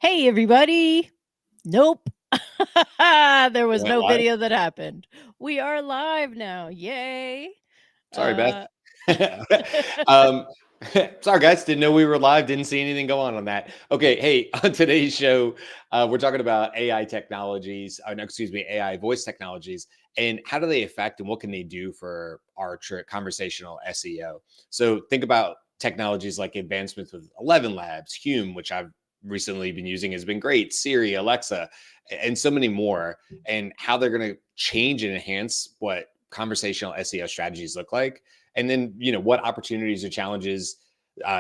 Hey, everybody. Nope. There was Went no live? video that happened. We are live now. Yay. Sorry, Beth. Uh, um, sorry, guys. Didn't know we were live. Didn't see anything go on that. Okay. Hey, on today's show, we're talking about AI technologies. No, excuse me, AI voice technologies, and how do they affect and what can they do for our conversational SEO? So think about technologies like advancements with 11 Labs, Hume, which I've recently been using, has been great. Siri, Alexa, and so many more, and how they're going to change and enhance what conversational SEO strategies look like. And then, what opportunities or challenges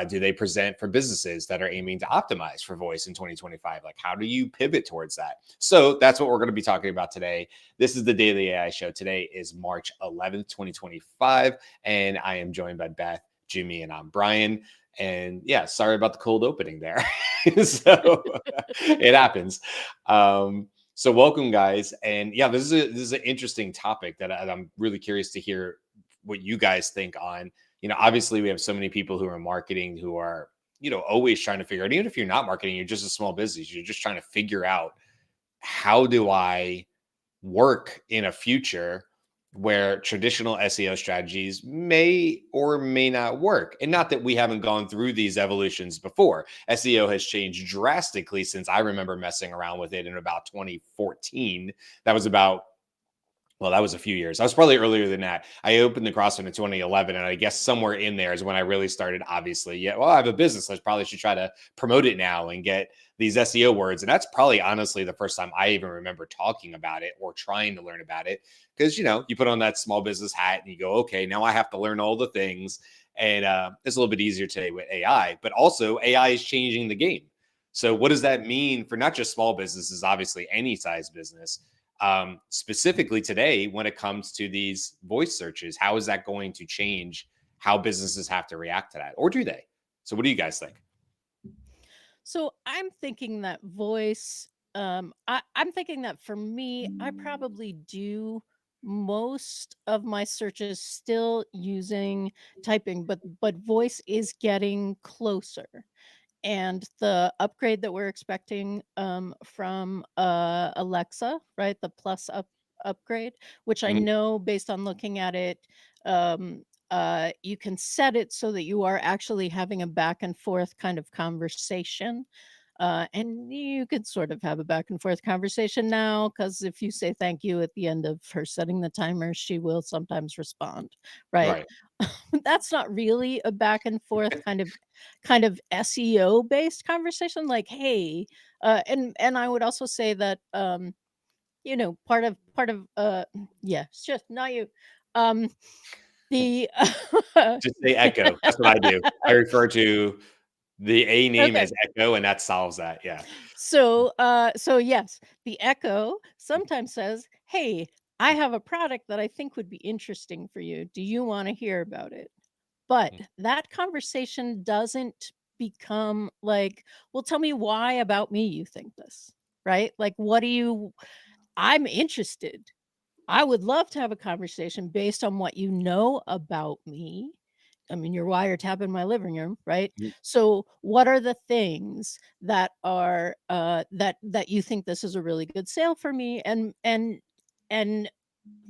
do they present for businesses that are aiming to optimize for voice in 2025? Like, how do you pivot towards that? So that's what we're going to be talking about today. This is the Daily AI Show. Today is March 11th, 2025. And I am joined by Beth, Jimmy, and I'm Brian. And yeah, sorry about the cold opening there. So it happens. So welcome, guys, and yeah, this is an interesting topic that I'm really curious to hear what you guys think on. Obviously, we have so many people who are marketing who are always trying to figure out. Even if you're not marketing, you're just a small business. You're just trying to figure out, how do I work in a future where traditional SEO strategies may or may not work. And not that we haven't gone through these evolutions before. SEO has changed drastically since I remember messing around with it in about 2014. That was about, well, that was a few years. I was probably earlier than that. I opened the CrossFit in 2011, and I guess somewhere in there is when I really started. Obviously, yeah. Well, I have a business. I probably should try to promote it now and get these SEO words. And that's probably honestly the first time I even remember talking about it or trying to learn about it. Because you put on that small business hat and you go, okay, now I have to learn all the things. And it's a little bit easier today with AI, but also AI is changing the game. So what does that mean for not just small businesses, obviously any size business? Specifically today, when it comes to these voice searches, how is that going to change how businesses have to react to that, or do they? So what do you guys think? so I'm thinking that voice, I'm thinking that for me, I probably do most of my searches still using typing, but voice is getting closer. And the upgrade that we're expecting from Alexa, right? The plus upgrade, which I Mhm. know based on looking at it, um, you can set it so that you are actually having a back and forth kind of conversation. And you could sort of have a back and forth conversation now, because if you say thank you at the end of her setting the timer, she will sometimes respond, right? Right. That's not really a back and forth kind of SEO based conversation, like, hey, and I would also say that part of yeah, it's just not you. Um the Just say Echo. That's what I do. I refer to the A name okay. as Echo, and that solves that. Yeah. So yes, the Echo sometimes says, "Hey, I have a product that I think would be interesting for you. Do you want to hear about it?" But that conversation doesn't become like, "Well, tell me why about me you think this." Right? Like, what do you I'm interested. I would love to have a conversation based on what you know about me. I mean, you're wiretapping my living room, right? Mhm. So, what are the things that are that you think this is a really good sale for me? And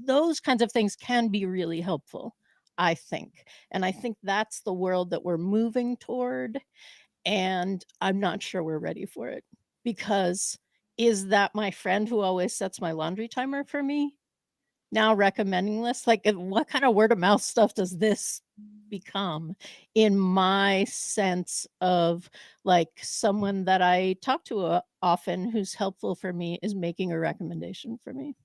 those kinds of things can be really helpful, I think. And I think that's the world that we're moving toward. And I'm not sure we're ready for it, because is that my friend who always sets my laundry timer for me now recommending this? Like, what kind of word of mouth stuff does this become in my sense of, like, someone that I talk to often who's helpful for me is making a recommendation for me?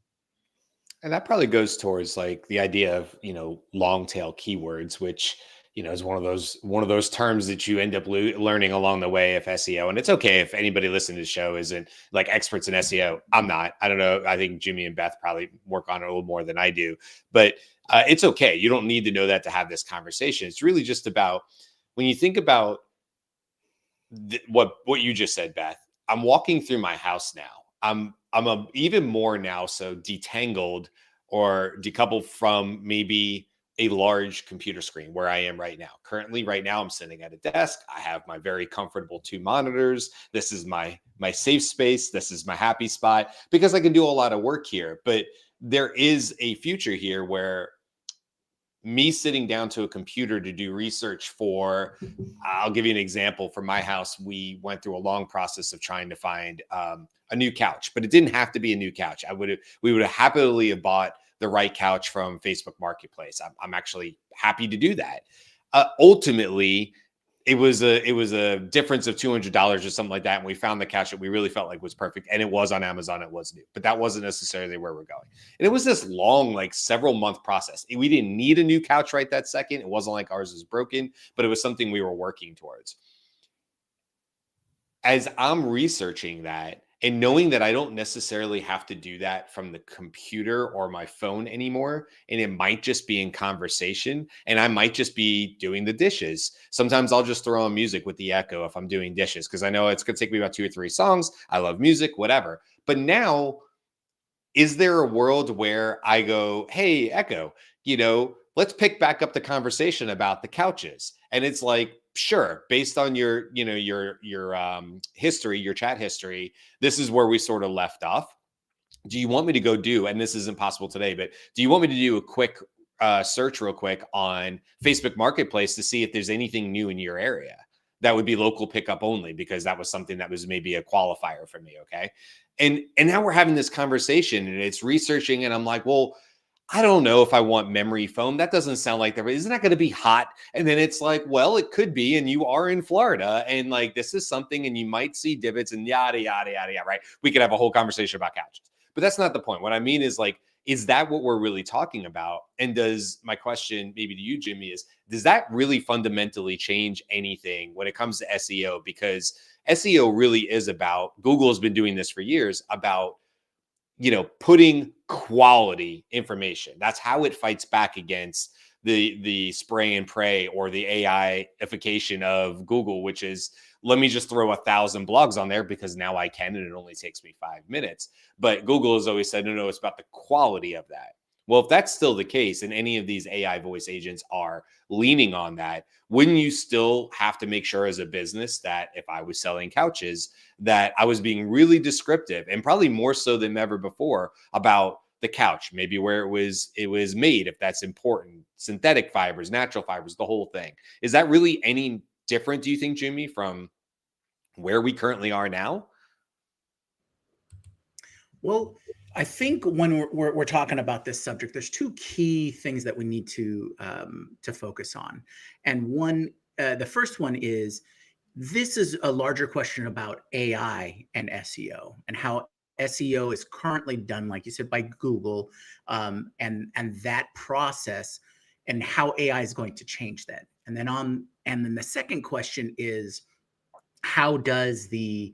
And that probably goes towards like the idea of, long tail keywords, which, is one of those terms that you end up learning along the way of SEO. And it's okay if anybody listening to the show isn't like experts in SEO. I'm not. I don't know. I think Jimmy and Beth probably work on it a little more than I do, but it's okay. You don't need to know that to have this conversation. It's really just about when you think about what you just said, Beth. I'm walking through my house now. Even more now so detangled or decoupled from maybe a large computer screen where I am right now. Currently, right now, I'm sitting at a desk. I have my very comfortable two monitors. This is my safe space. This is my happy spot because I can do a lot of work here. But there is a future here where me sitting down to a computer to do research for, I'll give you an example. For my house, we went through a long process of trying to find a new couch, but it didn't have to be a new couch. We would have happily have bought the right couch from Facebook Marketplace. I'm actually happy to do that. Ultimately, it was a difference of $200 or something like that, and we found the couch that we really felt like was perfect, and it was on Amazon. It was new, but that wasn't necessarily where we're going. And it was this long, like several month process. We didn't need a new couch right that second. It wasn't like ours was broken, but it was something we were working towards. As I'm researching that and knowing that I don't necessarily have to do that from the computer or my phone anymore, and it might just be in conversation, and I might just be doing the dishes. Sometimes I'll just throw on music with the Echo if I'm doing dishes because I know it's going to take me about 2 or 3 songs. I love music, whatever. But now, is there a world where I go, hey, Echo, let's pick back up the conversation about the couches? And it's like, sure, based on your history, your chat history, this is where we sort of left off. Do you want me to go do, and this isn't possible today, but do you want me to do a quick search real quick on Facebook Marketplace to see if there's anything new in your area? That would be local pickup only, because that was something that was maybe a qualifier for me. Okay. And now we're having this conversation and it's researching, and I'm like, well, I don't know if I want memory foam. That doesn't sound like that. Isn't that going to be hot? And then it's like, well, it could be. And you are in Florida, and like this is something, and you might see divots and yada, yada, yada, yada, right? We could have a whole conversation about couches, but that's not the point. What I mean is, like, is that what we're really talking about? And does, my question maybe to you, Jimmy, is, does that really fundamentally change anything when it comes to SEO? Because SEO really is about, Google has been doing this for years, about putting quality information. That's how it fights back against the spray and pray or the AI-ification of Google, which is, let me just throw 1,000 blogs on there because now I can, and it only takes me 5 minutes. But Google has always said, no, it's about the quality of that. Well, if that's still the case, and any of these AI voice agents are leaning on that, wouldn't you still have to make sure as a business that if I was selling couches, that I was being really descriptive, and probably more so than ever before, about the couch, maybe where it was made, if that's important, synthetic fibers, natural fibers, the whole thing? Is that really any different, do you think, Jimmy, from where we currently are now? Well, I think when we're talking about this subject, there's two key things that we need to focus on, and the first one is, this is a larger question about AI and SEO, and how SEO is currently done, like you said, by Google, and that process, and how AI is going to change that. And then the second question is, how does the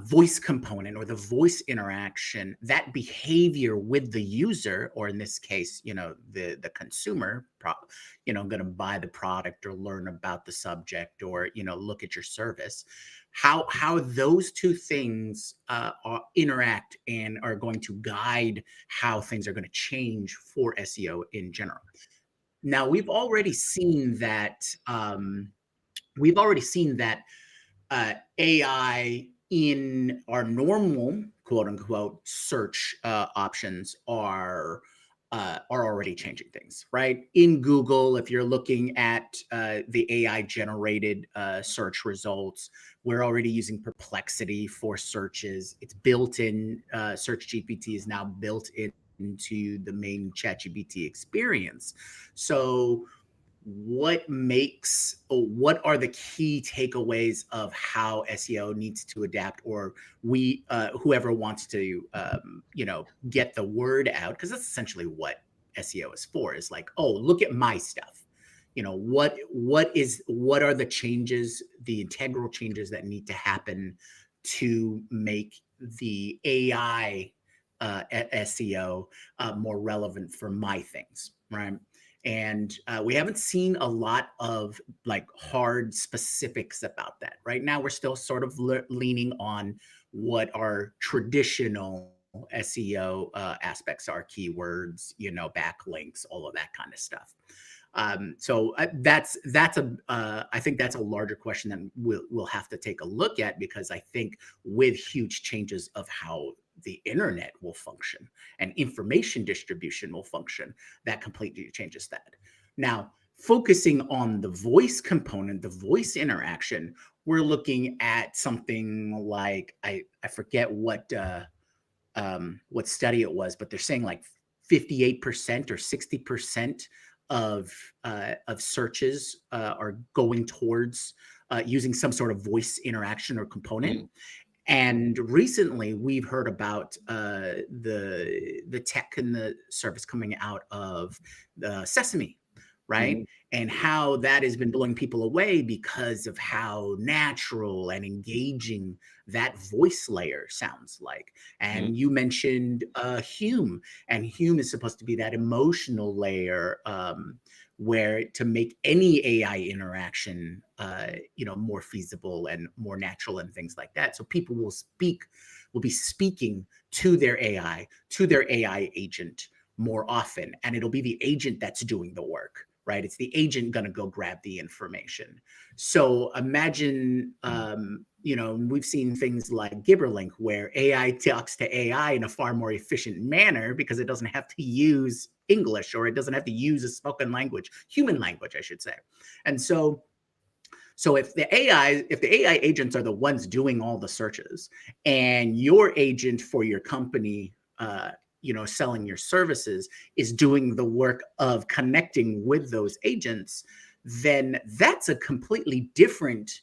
voice component, or the voice interaction, that behavior with the user, or in this case, the consumer, going to buy the product or learn about the subject, or look at your service, how those two things interact and are going to guide how things are going to change for SEO in general. Now, we've already seen that. We've already seen that AI in our normal, quote unquote, search options are already changing things, right? In Google, if you're looking at the AI generated search results, we're already using Perplexity for searches. It's built in. Search GPT is now built into the main ChatGPT experience. So what are the key takeaways of how SEO needs to adapt, or whoever wants to get the word out, because that's essentially what SEO is for, is like, oh, look at my stuff. What are the changes, the integral changes that need to happen to make the AI SEO more relevant for my things, right? And we haven't seen a lot of like hard specifics about that. Right now, we're still sort of leaning on what are traditional SEO aspects are keywords, backlinks, all of that kind of stuff. So that's I think that's a larger question that we'll have to take a look at, because I think with huge changes of how the internet will function and information distribution will function, that completely changes that. Now, focusing on the voice component, the voice interaction, we're looking at something like I forget what study it was, but they're saying like 58% or 60% of searches are going towards using some sort of voice interaction or component. Mm. And recently, we've heard about the tech and the service coming out of Sesame, right? Mhm. And how that has been blowing people away because of how natural and engaging that voice layer sounds like. Mhm. And you mentioned Hume, and Hume is supposed to be that emotional layer, where to make any AI interaction, more feasible and more natural and things like that. So people will be speaking to their AI agent more often, and it'll be the agent that's doing the work, right? It's the agent going to go grab the information. So imagine, we've seen things like Gibberlink, where AI talks to AI in a far more efficient manner because it doesn't have to use English, or it doesn't have to use a spoken language, human language, I should say. And so if the AI agents are the ones doing all the searches, and your agent for your company, selling your services, is doing the work of connecting with those agents, then that's a completely different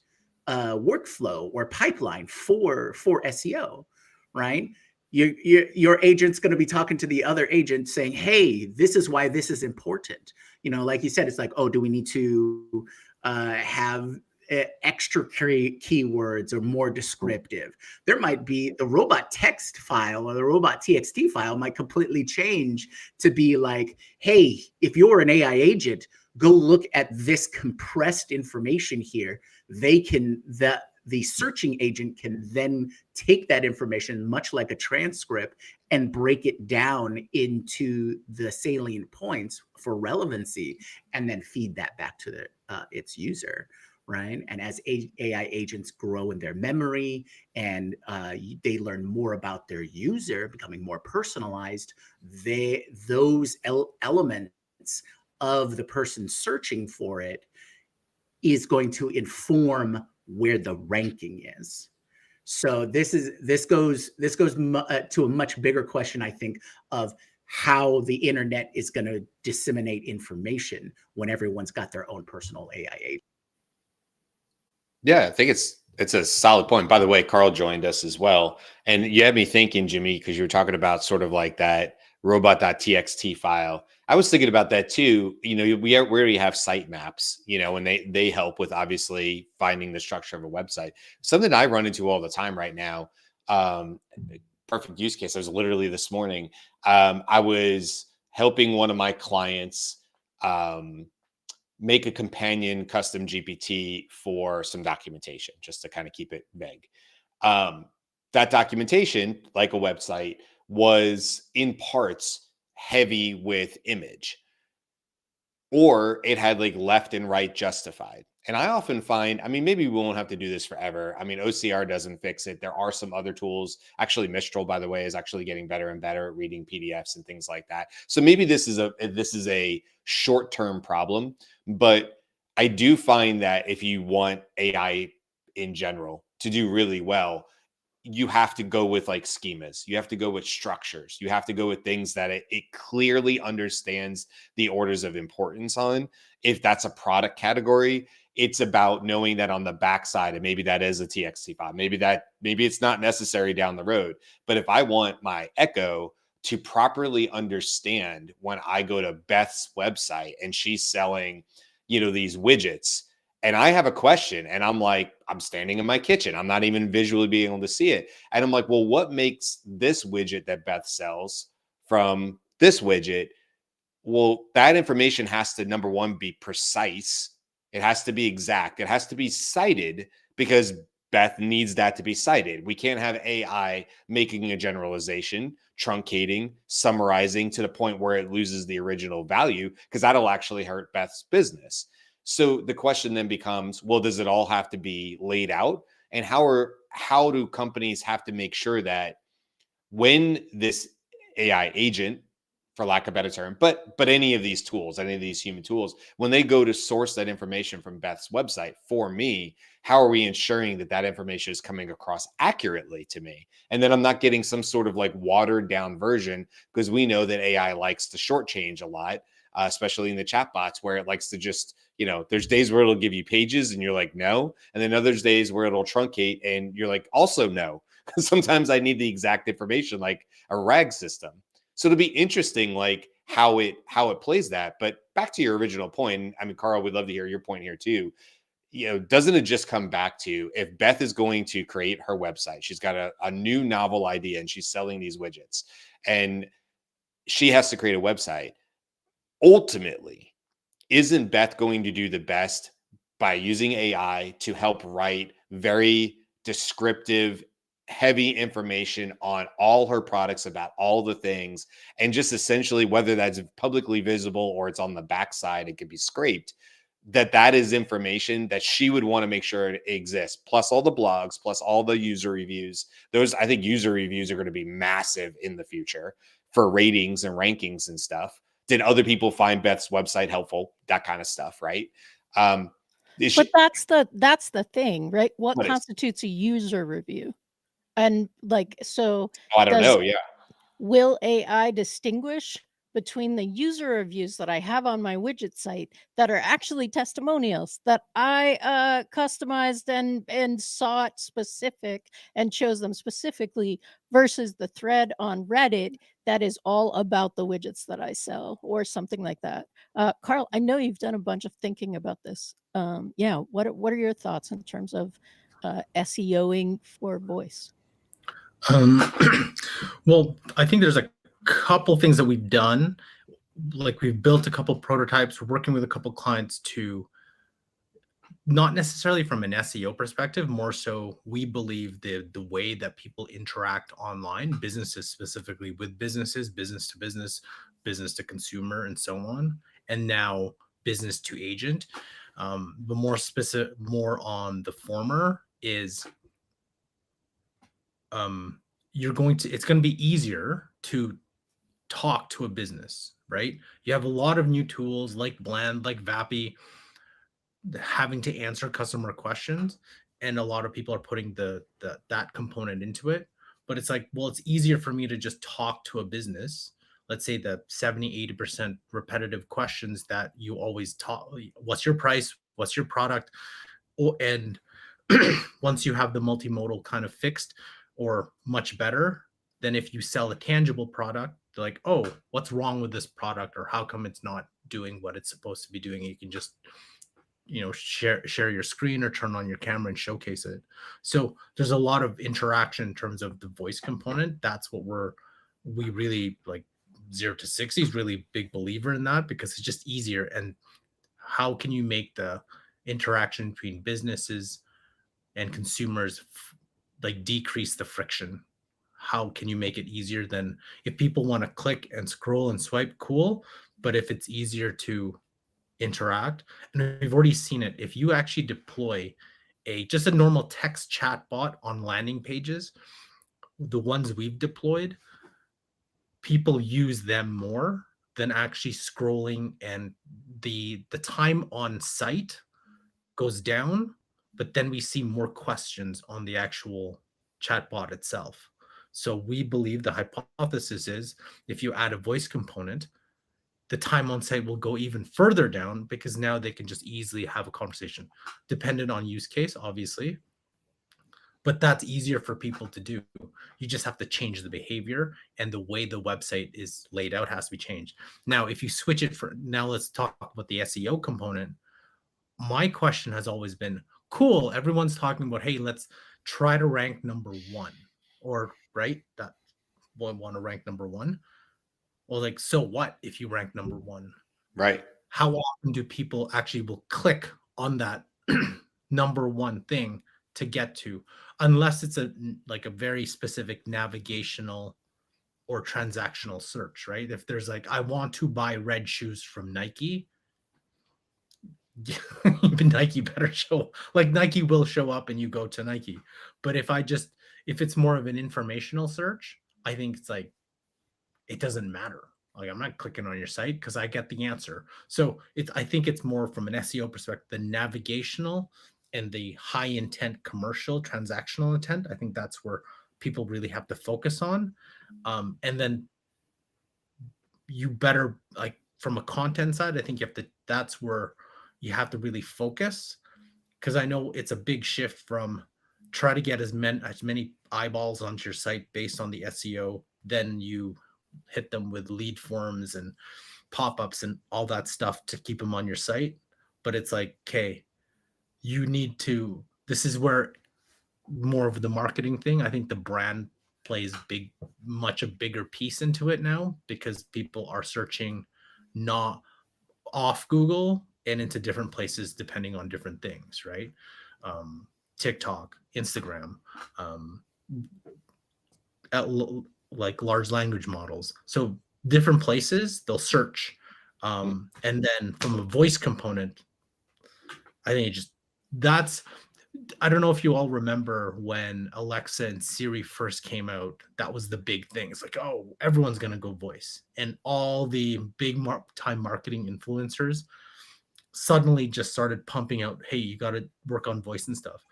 workflow or pipeline for SEO, right? Your agent's going to be talking to the other agent saying, hey, this is why this is important. Like you said, it's like, oh, do we need to have extra keywords or more descriptive? There might be the robot text file, or the robot TXT file might completely change to be like, hey, if you're an AI agent, go look at this compressed information here. The searching agent can then take that information, much like a transcript, and break it down into the salient points for relevancy, and then feed that back to its user, right? And as AI agents grow in their memory, and they learn more about their user, becoming more personalized, those elements of the person searching for it is going to inform where the ranking is. So this goes to a much bigger question, I think, of how the internet is going to disseminate information when everyone's got their own personal AI agent. Yeah, I think it's a solid point. By the way, Carl joined us as well. And you had me thinking, Jimmy, because you were talking about sort of like that robot.txt file. I was thinking about that too. We already have site maps, and they help with obviously finding the structure of a website. Something I run into all the time right now. Perfect use case. I was literally this morning. I was helping one of my clients make a companion custom GPT for some documentation, just to kind of keep it vague. That documentation, like a website, was in parts heavy with image, or it had like left and right justified. And I often find, I mean, maybe we won't have to do this forever. I mean, OCR doesn't fix it. There are some other tools. Actually, Mistral, by the way, is actually getting better and better at reading PDFs and things like that. So maybe this is a short-term problem, but I do find that if you want AI in general to do really well, you have to go with like schemas. You have to go with structures. You have to go with things that it clearly understands the orders of importance on. If that's a product category, it's about knowing that on the backside, and maybe that is a TXT file. Maybe it's not necessary down the road. But if I want my Echo to properly understand when I go to Beth's website and she's selling, these widgets, and I have a question, and I'm standing in my kitchen. I'm not even visually being able to see it. And I'm like, well, what makes this widget that Beth sells from this widget? Well, that information has to, number one, be precise. It has to be exact. It has to be cited, because Beth needs that to be cited. We can't have AI making a generalization, truncating, summarizing to the point where it loses the original value, because that'll actually hurt Beth's business. So the question then becomes, well, does it all have to be laid out? And how do companies have to make sure that when this AI agent, for lack of a better term, but any of these tools, any of these human tools, when they go to source that information from Beth's website for me, how are we ensuring that that information is coming across accurately to me? And then I'm not getting some sort of like watered down version, because we know that AI likes to shortchange a lot, especially in the chatbots, where it likes to just, there's days where it'll give you pages and you're like, no. And then others days where it'll truncate and you're like, also no. Because sometimes I need the exact information, like a RAG system. So it'll be interesting, like how it plays that. But back to your original point, I mean, Carl, we'd love to hear your point here too. Doesn't it just come back to, if Beth is going to create her website, she's got a new novel idea and she's selling these widgets and she has to create a website. Ultimately, isn't Beth going to do the best by using AI to help write very descriptive, heavy information on all her products about all the things, and just essentially, whether that's publicly visible or it's on the backside, it could be scraped, that is information that she would want to make sure it exists, plus all the blogs, plus all the user reviews. Those, I think user reviews are going to be massive in the future for ratings and rankings and stuff. Did other people find Beth's website helpful? That kind of stuff, right? But that's the thing, right? What What is? constitutes a user review? And so I don't know. Yeah. will AI distinguish between the user reviews that I have on my widget site that are actually testimonials that I customized and sought specific and chose them specifically, versus the thread on Reddit that is all about the widgets that I sell or something like that? Carl, I know you've done a bunch of thinking about this. What are your thoughts in terms of SEOing for voice? Well, I think there's a couple things that we've done. Like, we've built a couple prototypes. We're working with a couple clients to, not necessarily from an SEO perspective, more so we believe the way that people interact online, businesses specifically with businesses, business to business, business to consumer, and so on, and now business to agent. The more specific, more on the former is, it's going to be easier to talk to a business, right? You have a lot of new tools like Blend, like Vappy, having to answer customer questions, and a lot of people are putting that component into it. But it's like, well, it's easier for me to just talk to a business. Let's say the 70-80% repetitive questions that you always talk: what's your price, what's your product? And once you have the multimodal kind of fixed or much better, then if you sell a tangible product, they're like, oh, what's wrong with this product, or how come it's not doing what it's supposed to be doing? You can just share your screen or turn on your camera and showcase it. So there's a lot of interaction in terms of the voice component. That's what we really like. 0 to 60 is really big believer in that, because it's just easier. And how can you make the interaction between businesses and consumers like decrease the friction? How can you make it easier? Than if people want to click and scroll and swipe, cool, but if it's easier to interact, and we've already seen it, if you actually deploy just a normal text chat bot on landing pages, the ones we've deployed, people use them more than actually scrolling, and the time on site goes down, but then we see more questions on the actual chatbot itself. So we believe the hypothesis is, if you add a voice component, the time on site will go even further down, because now they can just easily have a conversation, dependent on use case, obviously. But that's easier for people to do. You just have to change the behavior, and the way the website is laid out has to be changed. Now, if you switch it now let's talk about the SEO component. My question has always been, cool, everyone's talking about, hey, let's try to rank number one, or right, that one want to rank number one. Well, like, so what if you rank number one? Right. How often do people actually will click on that number one thing to get to, unless it's like a very specific navigational or transactional search, right? If there's like, I want to buy red shoes from Nike, even Nike better show, like Nike will show up and you go to Nike. But if it's more of an informational search, I think it's like, it doesn't matter. Like, I'm not clicking on your site because I get the answer. So I think it's more from an SEO perspective, the navigational and the high intent commercial transactional intent. I think that's where people really have to focus on. And then you better, like, from a content side, I think that's where you have to really focus, because I know it's a big shift from try to get as many eyeballs onto your site based on the SEO, then you hit them with lead forms and pop-ups and all that stuff to keep them on your site. But it's like, okay, this is where more of the marketing thing, I think the brand plays much a bigger piece into it now, because people are searching not off Google and into different places depending on different things, right? TikTok, Instagram, like large language models. So different places they'll search. And then from a voice component, I think I don't know if you all remember when Alexa and Siri first came out, that was the big thing. It's like, oh, everyone's going to go voice. And all the big time marketing influencers suddenly just started pumping out, hey, you got to work on voice and stuff.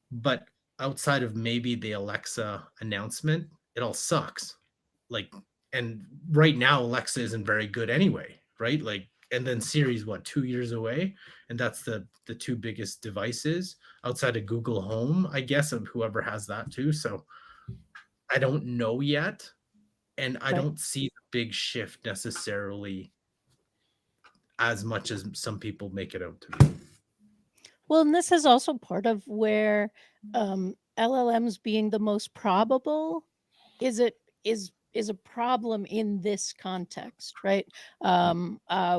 But outside of maybe the Alexa announcement, it all sucks. Like, and right now Alexa isn't very good anyway, right? Like, and then Siri's 2 years away, and that's the two biggest devices outside of Google Home, I guess, of whoever has that too. So I don't know yet, and I don't see the big shift necessarily as much as some people make it out to be. Well, and this is also part of where LLMs being the most probable is a problem in this context, right?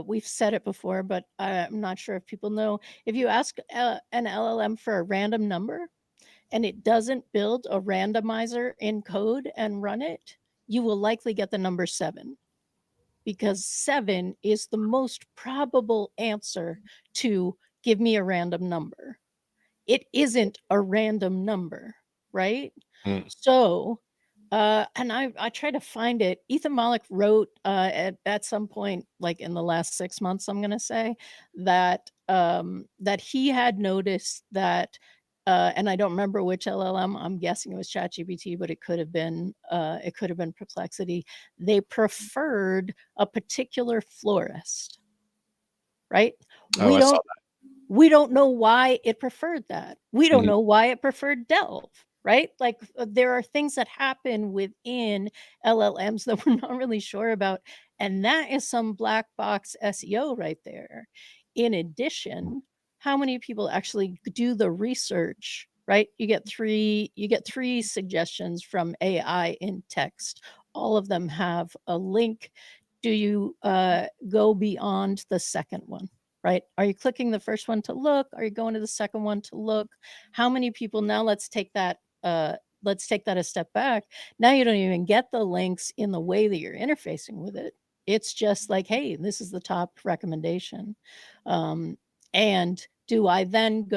We've said it before, but I'm not sure if people know. If you ask an LLM for a random number and it doesn't build a randomizer in code and run it, you will likely get the number 7, because 7 is the most probable answer to give me a random number. It isn't a random number, right? So, and I try to find it. Ethan Malik wrote at some point, like in the last 6 months, I'm going to say, that that he had noticed that, and I don't remember which LLM. I'm guessing it was ChatGPT, but it could have been Perplexity. They preferred a particular florist, right? Oh, I saw that. We don't know why it preferred that. We don't know why it preferred Delve, right? Like, there are things that happen within LLMs that we're not really sure about. And that is some black box SEO right there. In addition, how many people actually do the research, right? You get three suggestions from AI in text. All of them have a link. Do you go beyond the second one? Right? Are you clicking the first one to look? Are you going to the second one to look? How many people now? Let's take that a step back. Now you don't even get the links in the way that you're interfacing with it. It's just like, hey, this is the top recommendation. And do I then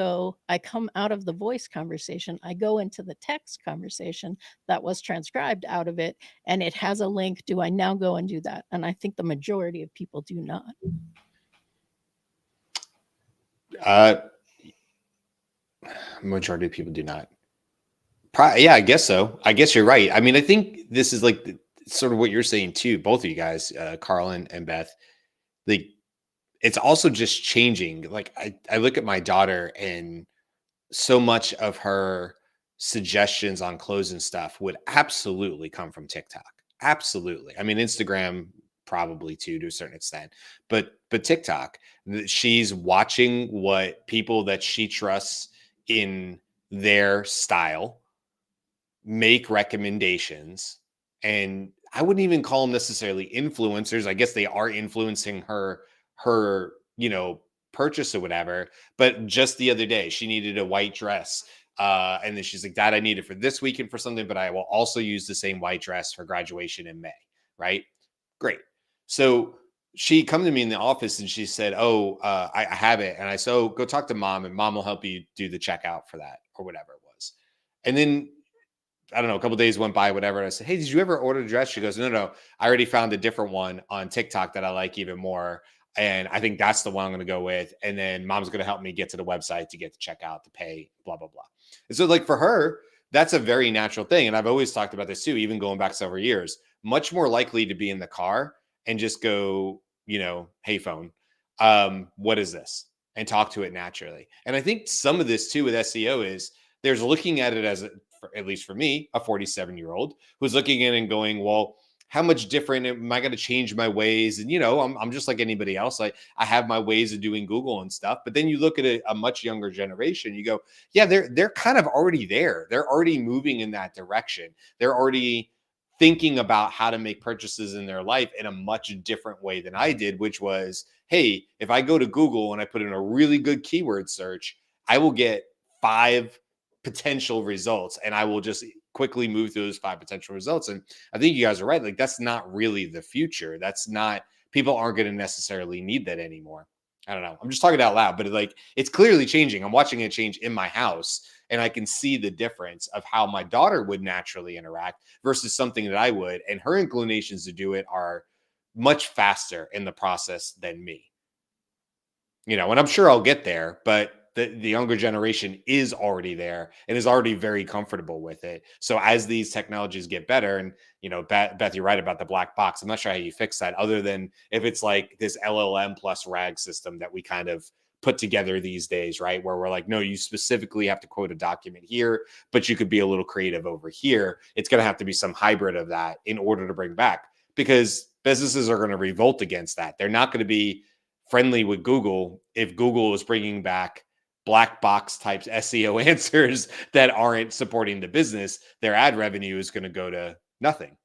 I come out of the voice conversation, I go into the text conversation that was transcribed out of it, and it has a link. Do I now go and do that? And I think the majority of people do not. Majority of people do not. Yeah, I guess so. I guess you're right. I mean, I think this is like sort of what you're saying too, both of you guys, Carl and Beth. Like, it's also just changing. Like, I look at my daughter, and so much of her suggestions on clothes and stuff would absolutely come from TikTok. Absolutely. I mean, Instagram probably too, to a certain extent, but TikTok, she's watching what people that she trusts in their style make recommendations. And I wouldn't even call them necessarily influencers. I guess they are influencing her, purchase or whatever. But just the other day, she needed a white dress. And then she's like, Dad, I need it for this weekend for something, but I will also use the same white dress for graduation in May. Right? Great. So she come to me in the office and she said, oh, I have it. And I said, oh, go talk to mom and mom will help you do the checkout for that or whatever it was. And then I don't know, a couple of days went by, whatever. And I said, hey, did you ever order a dress? She goes, no, I already found a different one on TikTok that I like even more. And I think that's the one I'm going to go with. And then mom's going to help me get to the website to get the checkout to pay, blah, blah, blah. And so like for her, that's a very natural thing. And I've always talked about this too, even going back several years, much more likely to be in the car and just go, hey phone, what is this? And talk to it naturally. And I think some of this too with SEO is there's looking at it as at least for me, a 47-year-old who's looking in and going, well, how much different am I going to change my ways? And, I'm just like anybody else. I have my ways of doing Google and stuff. But then you look at a much younger generation, you go, yeah, they're kind of already there. They're already moving in that direction. They're already thinking about how to make purchases in their life in a much different way than I did, which was, hey, if I go to Google and I put in a really good keyword search, I will get 5 potential results and I will just quickly move through those 5 potential results. And I think you guys are right. Like that's not really the future. That's not, people aren't going to necessarily need that anymore. I don't know. I'm just talking out loud, but it's clearly changing. I'm watching it change in my house and I can see the difference of how my daughter would naturally interact versus something that I would. And her inclinations to do it are much faster in the process than me. And I'm sure I'll get there, but the younger generation is already there and is already very comfortable with it. So as these technologies get better, and Beth, you're right about the black box. I'm not sure how you fix that, other than if it's like this LLM plus RAG system that we kind of put together these days, right? Where we're like, no, you specifically have to quote a document here, but you could be a little creative over here. It's going to have to be some hybrid of that in order to bring back, because businesses are going to revolt against that. They're not going to be friendly with Google if Google is bringing back black box types SEO answers that aren't supporting the business. Their ad revenue is going to go to nothing,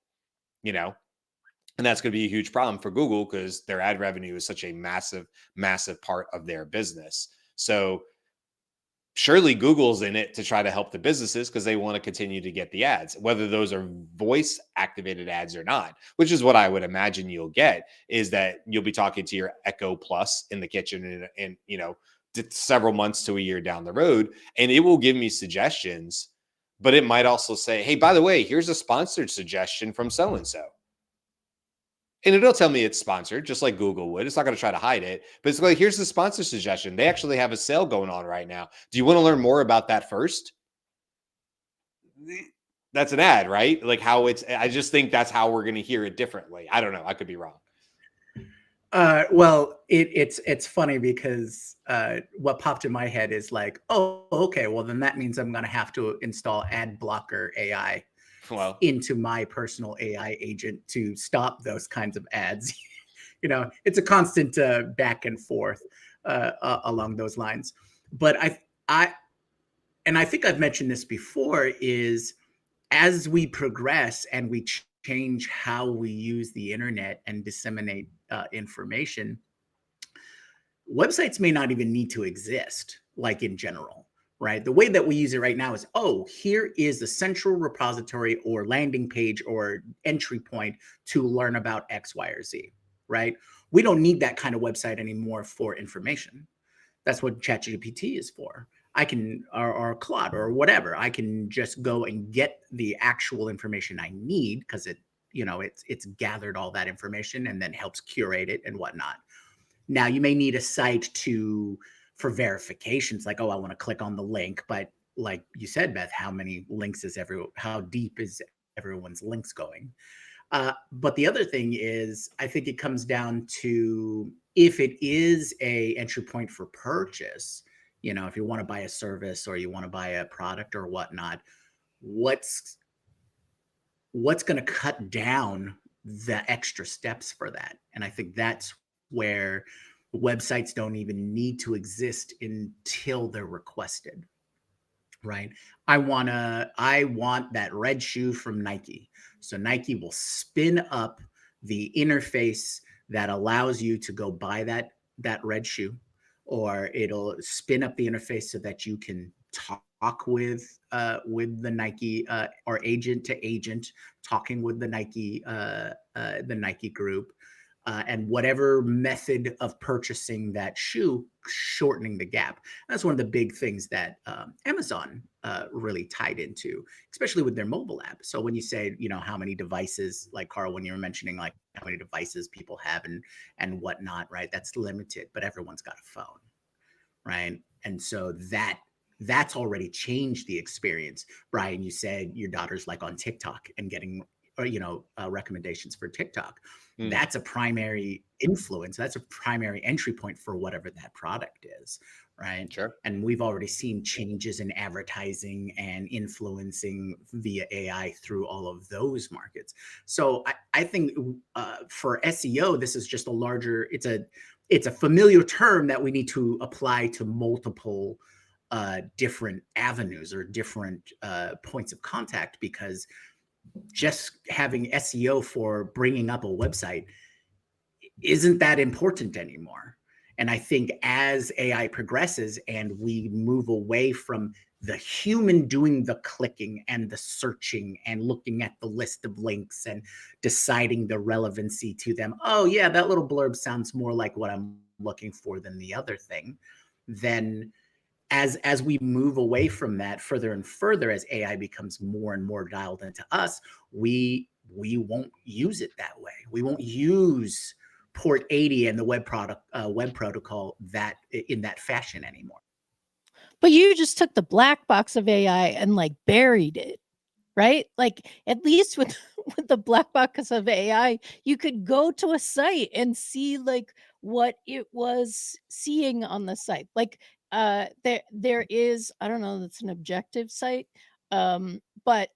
and that's going to be a huge problem for Google because their ad revenue is such a massive, massive part of their business. So surely Google's in it to try to help the businesses because they want to continue to get the ads, whether those are voice activated ads or not, which is what I would imagine you'll get, is that you'll be talking to your Echo Plus in the kitchen and several months to a year down the road, and it will give me suggestions, but it might also say, hey, by the way, here's a sponsored suggestion from so-and-so. And it'll tell me it's sponsored, just like Google would. It's not going to try to hide it, but it's like, here's the sponsor suggestion. They actually have a sale going on right now. Do you want to learn more about that first? That's an ad, right? Like I just think that's how we're going to hear it differently. I don't know. I could be wrong. Well, it's funny because what popped in my head is like, oh, okay, well then that means I'm going to have to install ad blocker AI into my personal AI agent to stop those kinds of ads. It's a constant back and forth along those lines. But I think I've mentioned this before, is as we progress and we change how we use the internet and disseminate information, websites may not even need to exist, like in general, right? The way that we use it right now is, here is the central repository or landing page or entry point to learn about X, Y, or Z, right? We don't need that kind of website anymore for information. That's what ChatGPT is for. I can, or Claude or whatever, I can just go and get the actual information I need because it's gathered all that information and then helps curate it and whatnot. Now you may need a site for verifications, like, I want to click on the link, but like you said, Beth, how many links how deep is everyone's links going? But the other thing is, I think it comes down to, if it is a entry point for purchase, if you want to buy a service or you want to buy a product or whatnot, what's going to cut down the extra steps for that? And I think that's where websites don't even need to exist until they're requested, right? I want that red shoe from Nike. So Nike will spin up the interface that allows you to go buy that red shoe, or it'll spin up the interface so that you can talk with the Nike or agent to agent, talking with the Nike group, and whatever method of purchasing that shoe, shortening the gap. That's one of the big things that Amazon really tied into, especially with their mobile app. So when you say, how many devices, like Carl, when you were mentioning like how many devices people have and whatnot, right? That's limited, but everyone's got a phone, right? And so that's already changed the experience. Brian, you said your daughter's like on TikTok and getting recommendations for TikTok. That's a primary influence. That's a primary entry point for whatever that product is, right? Sure. And we've already seen changes in advertising and influencing via AI through all of those markets. So I think for SEO, this is just it's a familiar term that we need to apply to multiple different avenues or different points of contact, because just having SEO for bringing up a website isn't that important anymore. And I think as AI progresses and we move away from the human doing the clicking and the searching and looking at the list of links and deciding the relevancy to them, oh yeah, that little blurb sounds more like what I'm looking for than the other thing, then as we move away from that further and further, as AI becomes more and more dialed into us, we won't use it that way. We won't use port 80 and the web protocol that in that fashion anymore. But you just took the black box of AI and like buried it, right? Like at least with the black box of AI, you could go to a site and see like what it was seeing on the site. Like there is, I don't know, that's an objective site, but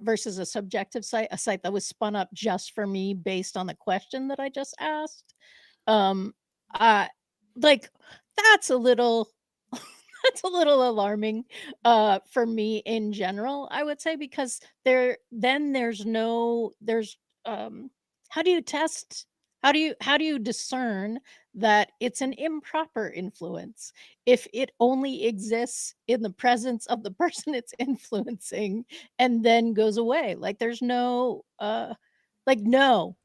versus a subjective site, a site that was spun up just for me based on the question that I just asked. Uh like that's a little that's a little alarming for me in general, I would say, because there's how do you test, how do you discern that it's an improper influence if it only exists in the presence of the person it's influencing and then goes away? Like there's no no.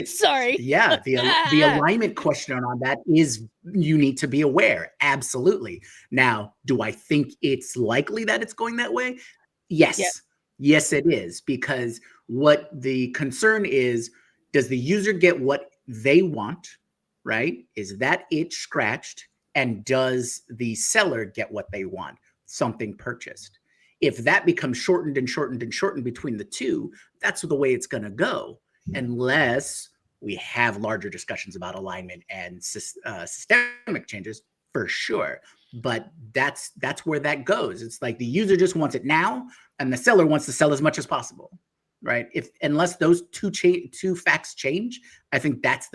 Sorry. Yeah, the alignment question on that is you need to be aware. Absolutely. Now, do I think it's likely that it's going that way? Yes. Yeah. Yes, it is, because what the concern is, does the user get what they want, right? Is that itch scratched? And does the seller get what they want? Something purchased. If that becomes shortened and shortened and shortened between the two, that's the way it's going to go, unless we have larger discussions about alignment and systemic changes, for sure. But that's where that goes. It's like the user just wants it now, and the seller wants to sell as much as possible, right? Unless those two facts change, I think that's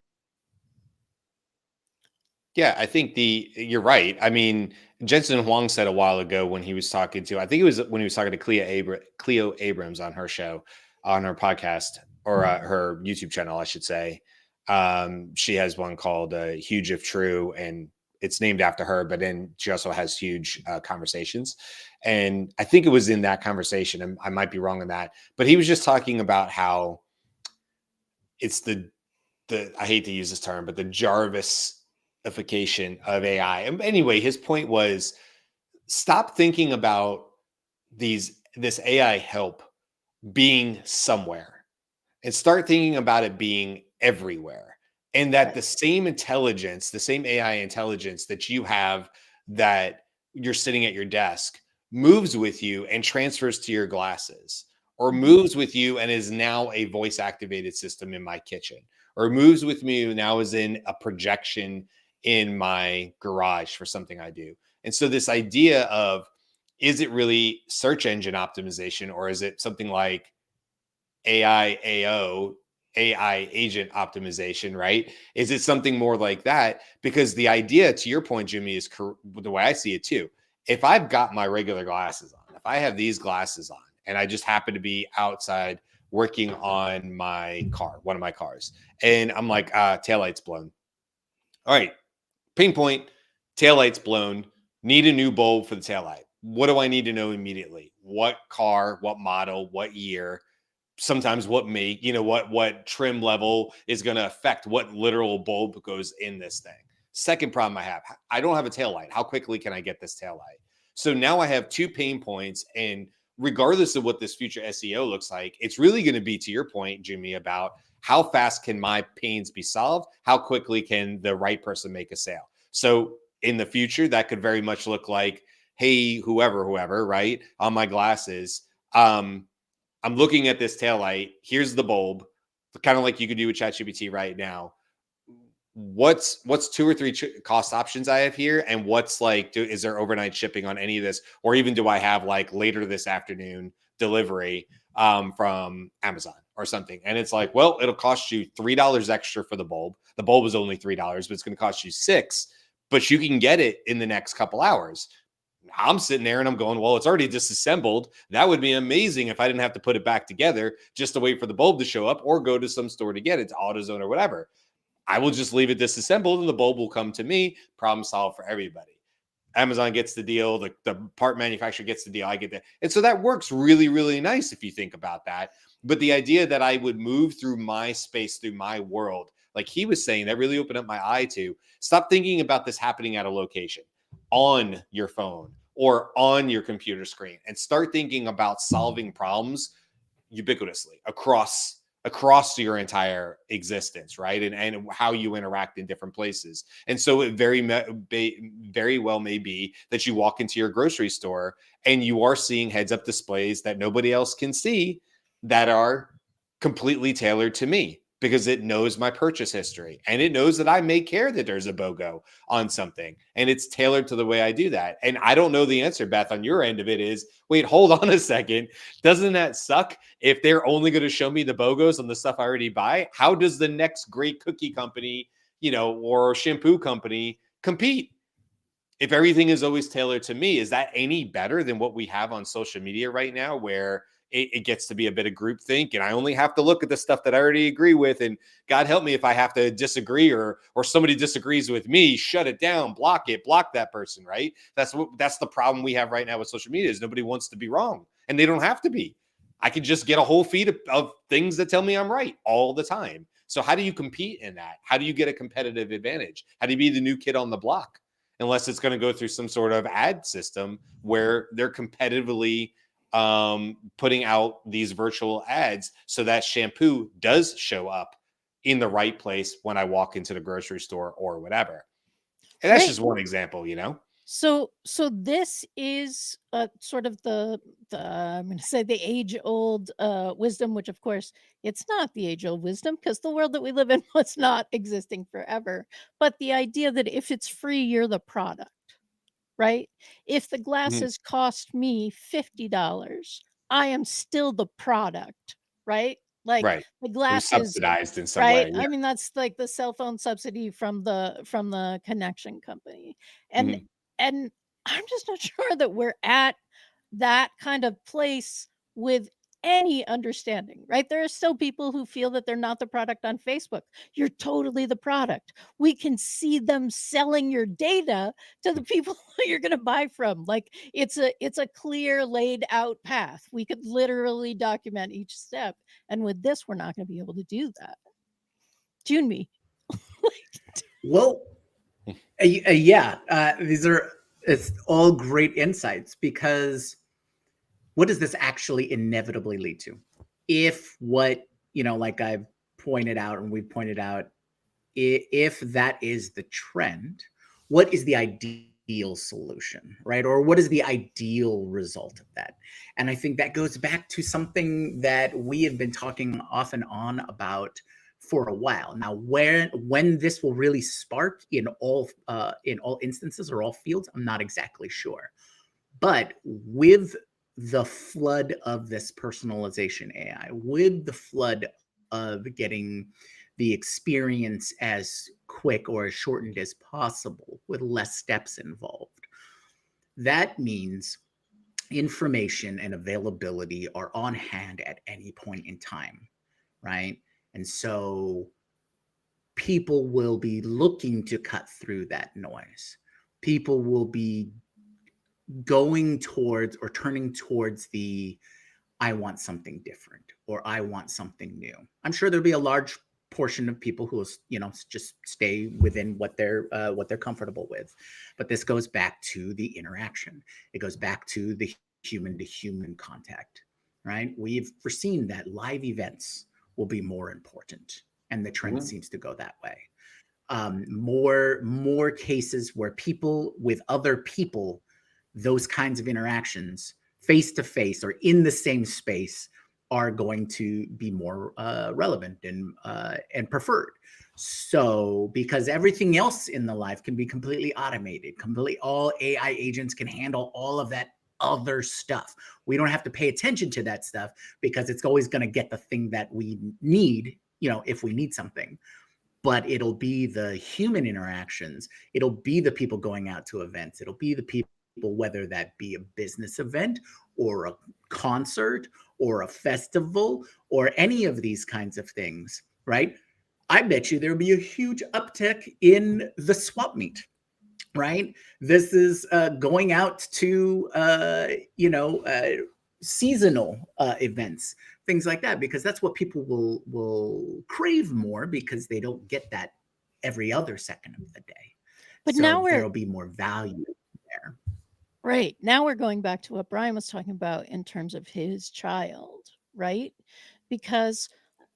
Yeah, I think you're right. I mean, Jensen Huang said a while ago when he was talking to, I think it was when he was talking to Cleo Abrams on her show, on her podcast, or her YouTube channel, I should say. She has one called Huge If True, and it's named after her, but then she also has huge conversations. And I think it was in that conversation, and I might be wrong on that, but he was just talking about how it's the I hate to use this term, but the Jarvisification of AI. And anyway, his point was, stop thinking about this AI help being somewhere and start thinking about it being everywhere. And that the same intelligence, the same AI intelligence that you have, that you're sitting at your desk, moves with you and transfers to your glasses, or moves with you and is now a voice activated system in my kitchen, or moves with me now is in a projection in my garage for something I do. And so this idea of, is it really search engine optimization, or is it something like AI agent optimization, right? Is it something more like that? Because the idea, to your point, Jimmy, is the way I see it too. If I've got my regular glasses on, if I have these glasses on, and I just happen to be outside working on my car, one of my cars, and I'm like, taillight's blown. All right, pain point. taillight's blown, need a new bulb for the taillight. What do I need to know immediately? What car, what model, what year, sometimes what make, what trim level is going to affect what literal bulb goes in this thing. Second problem I have, I don't have a taillight. How quickly can I get this taillight? So now I have two pain points, and regardless of what this future SEO looks like, it's really going to be, to your point, Jimmy, about how fast can my pains be solved? How quickly can the right person make a sale? So in the future, that could very much look like, hey, whoever, right? On my glasses, I'm looking at this taillight. Here's the bulb, kind of like you could do with ChatGPT right now. What's two or three cost options I have here, and what's like, is there overnight shipping on any of this, or even do I have like later this afternoon delivery from Amazon or something? And it's like, well, it'll cost you $3 extra for the bulb. The bulb is only $3, but it's going to cost you $6, but you can get it in the next couple hours. I'm sitting there and I'm going, well, it's already disassembled. That would be amazing if I didn't have to put it back together just to wait for the bulb to show up or go to some store to get it, to AutoZone or whatever. I will just leave it disassembled and the bulb will come to me. Problem solved for everybody. Amazon gets the deal. The part manufacturer gets the deal. I get that. And so that works really, really nice if you think about that. But the idea that I would move through my space, through my world, like he was saying, that really opened up my eye to stop thinking about this happening at a location on your phone or on your computer screen, and start thinking about solving problems ubiquitously across your entire existence, right? And how you interact in different places. And so it very well may be that you walk into your grocery store and you are seeing heads up displays that nobody else can see that are completely tailored to me, because it knows my purchase history and it knows that I may care that there's a BOGO on something, and it's tailored to the way I do that. And I don't know the answer, Beth, on your end of it is, wait, hold on a second. Doesn't that suck if they're only going to show me the BOGOs on the stuff I already buy? How does the next great cookie company, or shampoo company compete? If everything is always tailored to me, is that any better than what we have on social media right now, where it gets to be a bit of groupthink and I only have to look at the stuff that I already agree with? And God help me if I have to disagree, or somebody disagrees with me, shut it down, block that person, right? That's the problem we have right now with social media, is nobody wants to be wrong, and they don't have to be. I can just get a whole feed of things that tell me I'm right all the time. So how do you compete in that? How do you get a competitive advantage? How do you be the new kid on the block? Unless it's going to go through some sort of ad system where they're competitively putting out these virtual ads so that shampoo does show up in the right place when I walk into the grocery store or whatever. And that's Right. just one example, So this is sort of the I'm going to say the age old wisdom, which of course it's not the age old wisdom, because the world that we live in was not existing forever. But the idea that if it's free, you're the product, right? If the Mhm. glasses cost me $50, I am still the product, right? Like Right. the It was glasses, subsidized in some right? way. I mean, that's like the cell phone subsidy from the connection company. Yeah. And and I'm just not sure that we're at that kind of place with any understanding, right? There are still people who feel that they're not the product on Facebook. You're totally the product. We can see them selling your data to the people you're going to buy from. Like it's a clear laid out path. We could literally document each step. And with this, we're not going to be able to do that. Tune me. Well, yeah, it's all great insights, because what does this actually inevitably lead to? If what, like I've pointed out and we've pointed out, if that is the trend, what is the ideal solution, right? Or what is the ideal result of that? And I think that goes back to something that we have been talking off and on about for a while now. When this will really spark in all instances or all fields, I'm not exactly sure. But with the flood of this personalization AI, with the flood of getting the experience as quick or as shortened as possible with less steps involved, that means information and availability are on hand at any point in time, right? And so people will be looking to cut through that noise. people will be going towards or turning towards the I want something different or I want something new. I'm sure there'll be a large portion of people who will, just stay within what they're comfortable with. But this goes back to the interaction. It goes back to the human to human contact, right? We've foreseen that live events will be more important, and the trend seems to go that way. More cases where people with other people, those kinds of interactions face to face or in the same space, are going to be more relevant and preferred. So because everything else in the life can be completely automated, all AI agents can handle all of that other stuff. We don't have to pay attention to that stuff because it's always going to get the thing that we need, if we need something. But it'll be the human interactions. It'll be the people going out to events. It'll be the people, whether that be a business event or a concert or a festival or any of these kinds of things, right? I bet you there'll be a huge uptick in the swap meet, right? This is going out to, seasonal events, things like that, because that's what people will crave more, because they don't get that every other second of the day. But so now there'll be more value there. Right. Now we're going back to what Brian was talking about in terms of his child, right? Because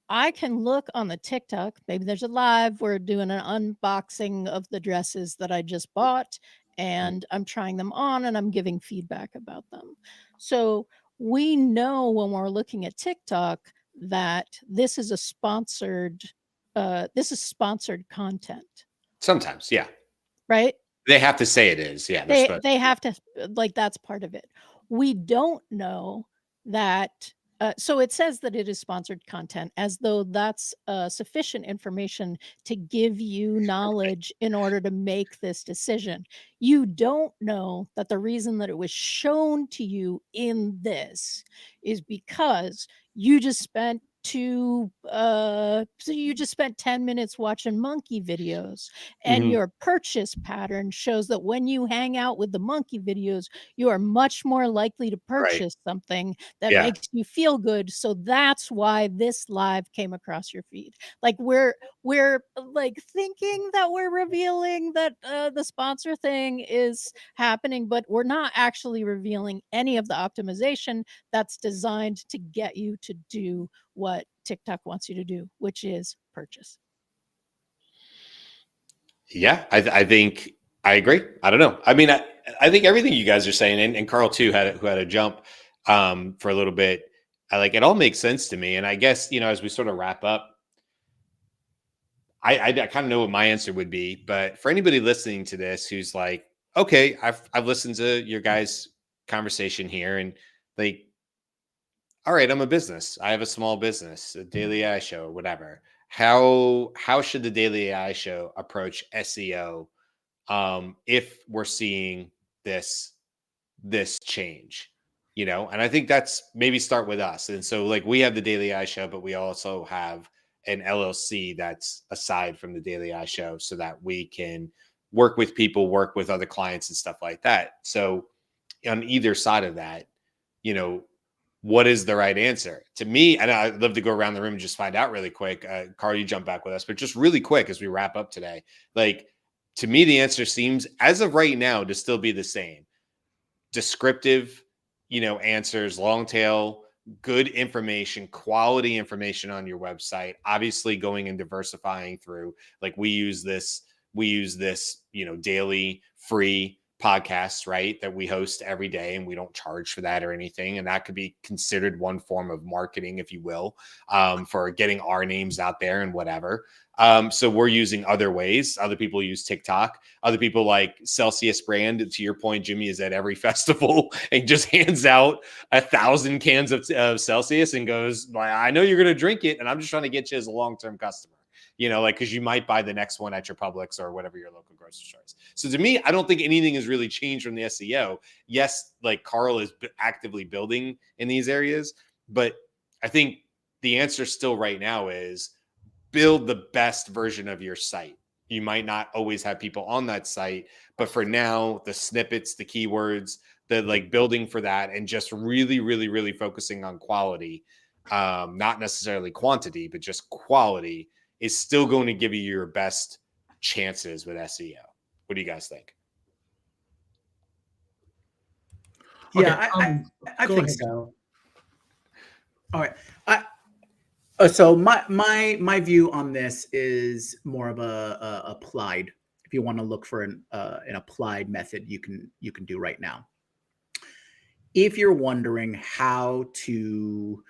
I can look on the TikTok, maybe there's a live, we're doing an unboxing of the dresses that I just bought, and I'm trying them on and I'm giving feedback about them. So we know when we're looking at TikTok that this is sponsored content, Sometimes, yeah. right? They have to say it is. Yeah. They have to, like, that's part of it. We don't know that. So it says that it is sponsored content, as though that's sufficient information to give you knowledge in order to make this decision. You don't know that the reason that it was shown to you in this is because you just spent 10 minutes watching monkey videos, and Mhm. your purchase pattern shows that when you hang out with the monkey videos, you are much more likely to Right. purchase something that Yeah. makes you feel good. So that's why this live came across your feed. Like we're like thinking that we're revealing that the sponsor thing is happening, but we're not actually revealing any of the optimization that's designed to get you to do what TikTok wants you to do, which is purchase. Yeah, I think I agree. I don't know. I mean, I think everything you guys are saying, and Carl too, who had a jump for a little bit. It all makes sense to me. And I guess, as we sort of wrap up, I kind of know what my answer would be. But for anybody listening to this who's like, okay, I've listened to your guys' conversation here, and like, all right, I'm a business. I have a small business, a daily AI show, or whatever. How should the daily AI show approach SEO if we're seeing this change? And I think that's maybe start with us. And so, like, we have the Daily AI Show, but we also have an LLC that's aside from the Daily AI Show, so that we can work with people, work with other clients and stuff like that. So on either side of that, what is the right answer to me? And I'd love to go around the room and just find out really quick. Carl, you jump back with us, but just really quick as we wrap up today, like, to me, the answer seems, as of right now, to still be the same. Descriptive, answers, long tail, good information, quality information on your website. Obviously, going and diversifying through, like, we use this, daily free podcasts, right, that we host every day, and we don't charge for that or anything. And that could be considered one form of marketing, if you will, for getting our names out there and whatever. So we're using other ways. Other people use TikTok. Other people, like Celsius brand, to your point, Jimmy, is at every festival and just hands out 1,000 cans of Celsius and goes, I know you're going to drink it, and I'm just trying to get you as a long-term customer. Because you might buy the next one at your Publix or whatever your local grocery store is. So to me, I don't think anything has really changed from the SEO. Yes, like, Carl is actively building in these areas, but I think the answer still right now is build the best version of your site. You might not always have people on that site, but for now, the snippets, the keywords, the like building for that, and just really, really, really focusing on quality, not necessarily quantity, but just quality, is still going to give you your best chances with SEO. What do you guys think? Yeah, Okay, I go think ahead. so. All right. So my view on this is more of a applied. If you want to look for an applied method, you can do right now. If you're wondering how to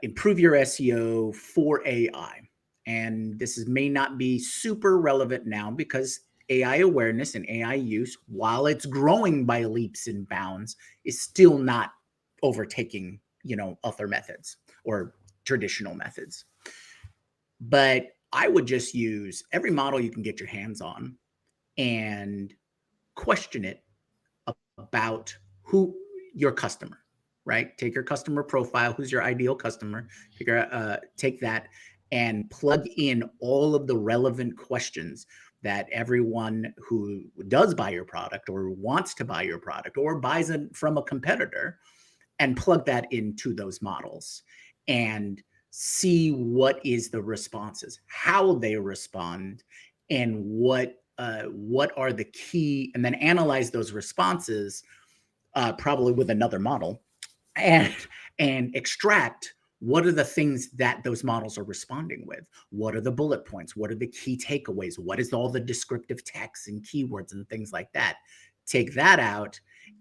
improve your SEO for AI, and may not be super relevant now because AI awareness and AI use, while it's growing by leaps and bounds, is still not overtaking, other methods or traditional methods. But I would just use every model you can get your hands on and question it about who your customer, right? Take your customer profile, who's your ideal customer, take that and plug in all of the relevant questions that everyone who does buy your product or wants to buy your product or buys it from a competitor, and plug that into those models and see what is the responses, how they respond, and what are the key, and then analyze those responses, probably with another model, and extract what are the things that those models are responding with. What are the bullet points? What are the key takeaways? What is all the descriptive text and keywords and things like that? Take that out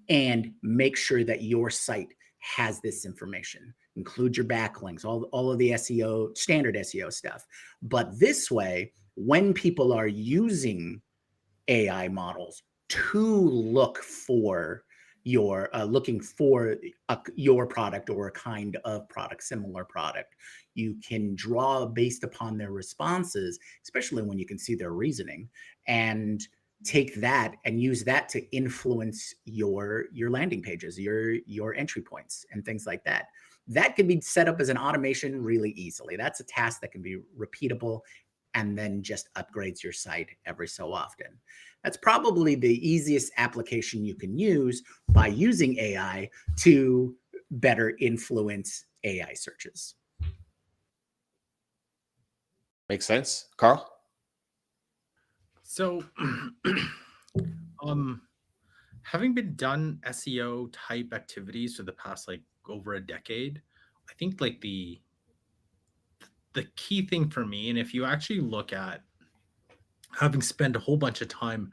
and make sure that your site has this information. Include your backlinks, all of the SEO, standard SEO stuff. But this way, when people are using AI models to look for your your product or a kind of product, similar product, you can draw based upon their responses, especially when you can see their reasoning, and take that and use that to influence your landing pages, your entry points and things like that. That can be set up as an automation really easily. That's a task that can be repeatable and then just upgrades your site every so often. That's probably the easiest application you can use by using AI to better influence AI searches. Makes sense, Carl? So, having been done SEO type activities for the past like over a decade, I think like the key thing for me, and if you actually look at having spent a whole bunch of time,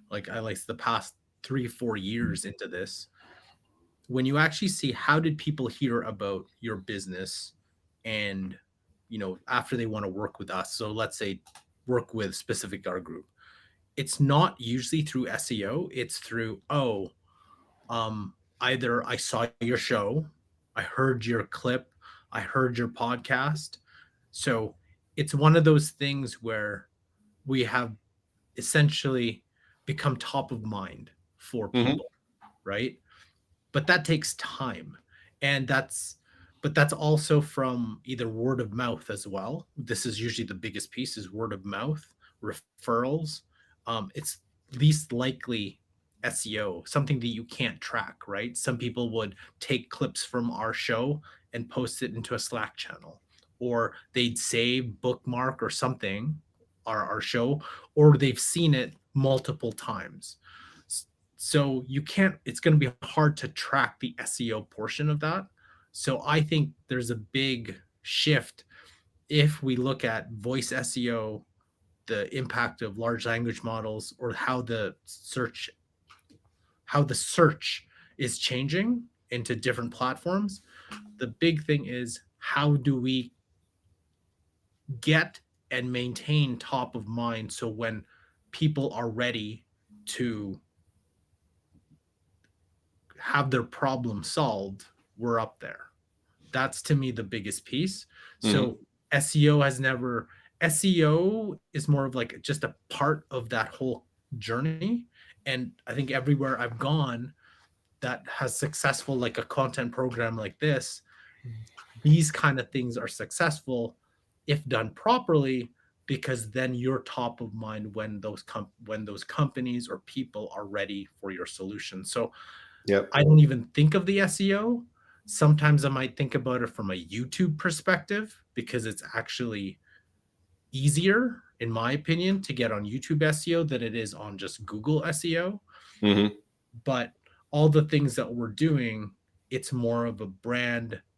like I like the past 3-4 years into this, when you actually see how did people hear about your business, and after they want to work with us, so let's say work with specific our group, it's not usually through SEO. It's through, either I saw your show, I heard your clip, I heard your podcast. So it's one of those things where we have essentially become top of mind for Mm-hmm. people, right? But that takes time. And that's also from either word of mouth as well. This is usually the biggest piece, is word of mouth, referrals. It's least likely SEO, something that you can't track, right? Some people would take clips from our show and post it into a Slack channel, or they'd save, bookmark, or something our show, or they've seen it multiple times. So you can't, it's going to be hard to track the SEO portion of that. So I think there's a big shift if we look at voice SEO, the impact of large language models, or how the search is changing into different platforms. The big thing is, how do we get and maintain top of mind, so when people are ready to have their problem solved, we're up there. That's to me the biggest piece. So SEO is more of like just a part of that whole journey. And I think everywhere I've gone that has successful, like a content program like this, these kind of things are successful if done properly, because then you're top of mind when those companies or people are ready for your solution. So Yep. I don't even think of the SEO. Sometimes I might think about it from a YouTube perspective, because it's actually easier, in my opinion, to get on YouTube SEO than it is on just Google SEO. Mm-hmm. But all the things that we're doing, it's more of a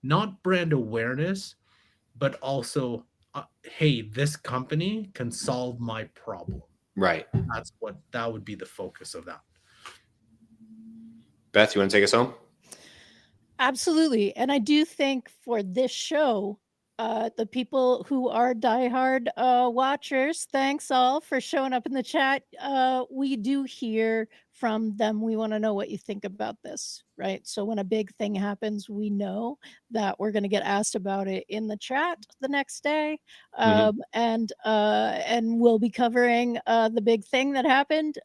not brand awareness, but also, hey, this company can solve my problem. Right. That would be the focus of that. Beth, you want to take us home? Absolutely. And I do think for this show, the people who are diehard watchers, thanks all for showing up in the chat. We do hear from them. We want to know what you think about this, right? So when a big thing happens, we know that we're going to get asked about it in the chat the next day. And we'll be covering the big thing that happened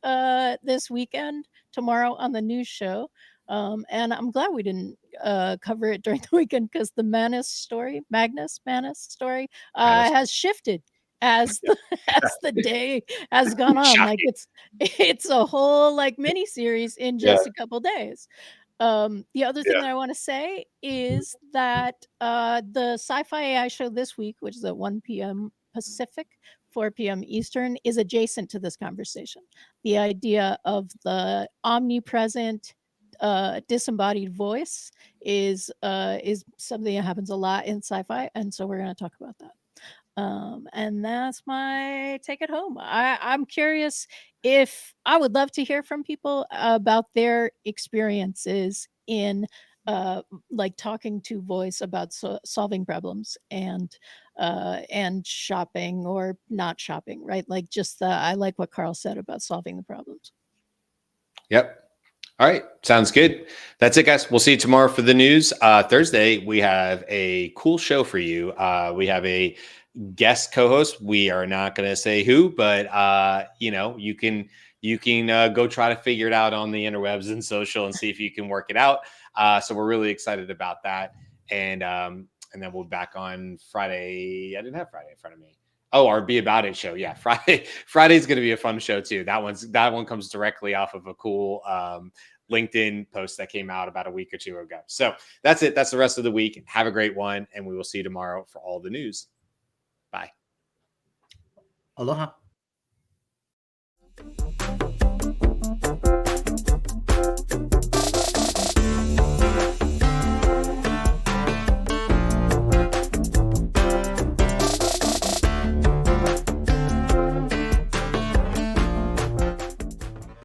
this weekend, tomorrow on the news show. And I'm glad we didn't cover it during the weekend, because the Magnus story has shifted as the day has gone on. Like it's a whole like mini series in just a couple days. The other thing that I want to say is that the Sci-Fi AI show this week, which is at 1 p.m. Pacific, 4 p.m. Eastern, is adjacent to this conversation. The idea of the omnipresent disembodied voice is something that happens a lot in sci-fi, and so we're going to talk about that. And that's my take it home. I'm curious, if I would love to hear from people about their experiences in like talking to voice about solving problems and shopping or not shopping, right? Like just I like what Carl said about solving the problems. Yep. All right. Sounds good. That's it, guys. We'll see you tomorrow for the news. Thursday, we have a cool show for you. We have a guest co-host. We are not going to say who, but you can go try to figure it out on the interwebs and social and see if you can work it out. So we're really excited about that. And then we'll be back on Friday. I didn't have Friday in front of me. Oh, our Be About It show. Yeah, Friday's going to be a fun show too. That one comes directly off of a cool LinkedIn post that came out about a week or two ago. So that's it. That's the rest of the week. Have a great one, and we will see you tomorrow for all the news. Bye. Aloha.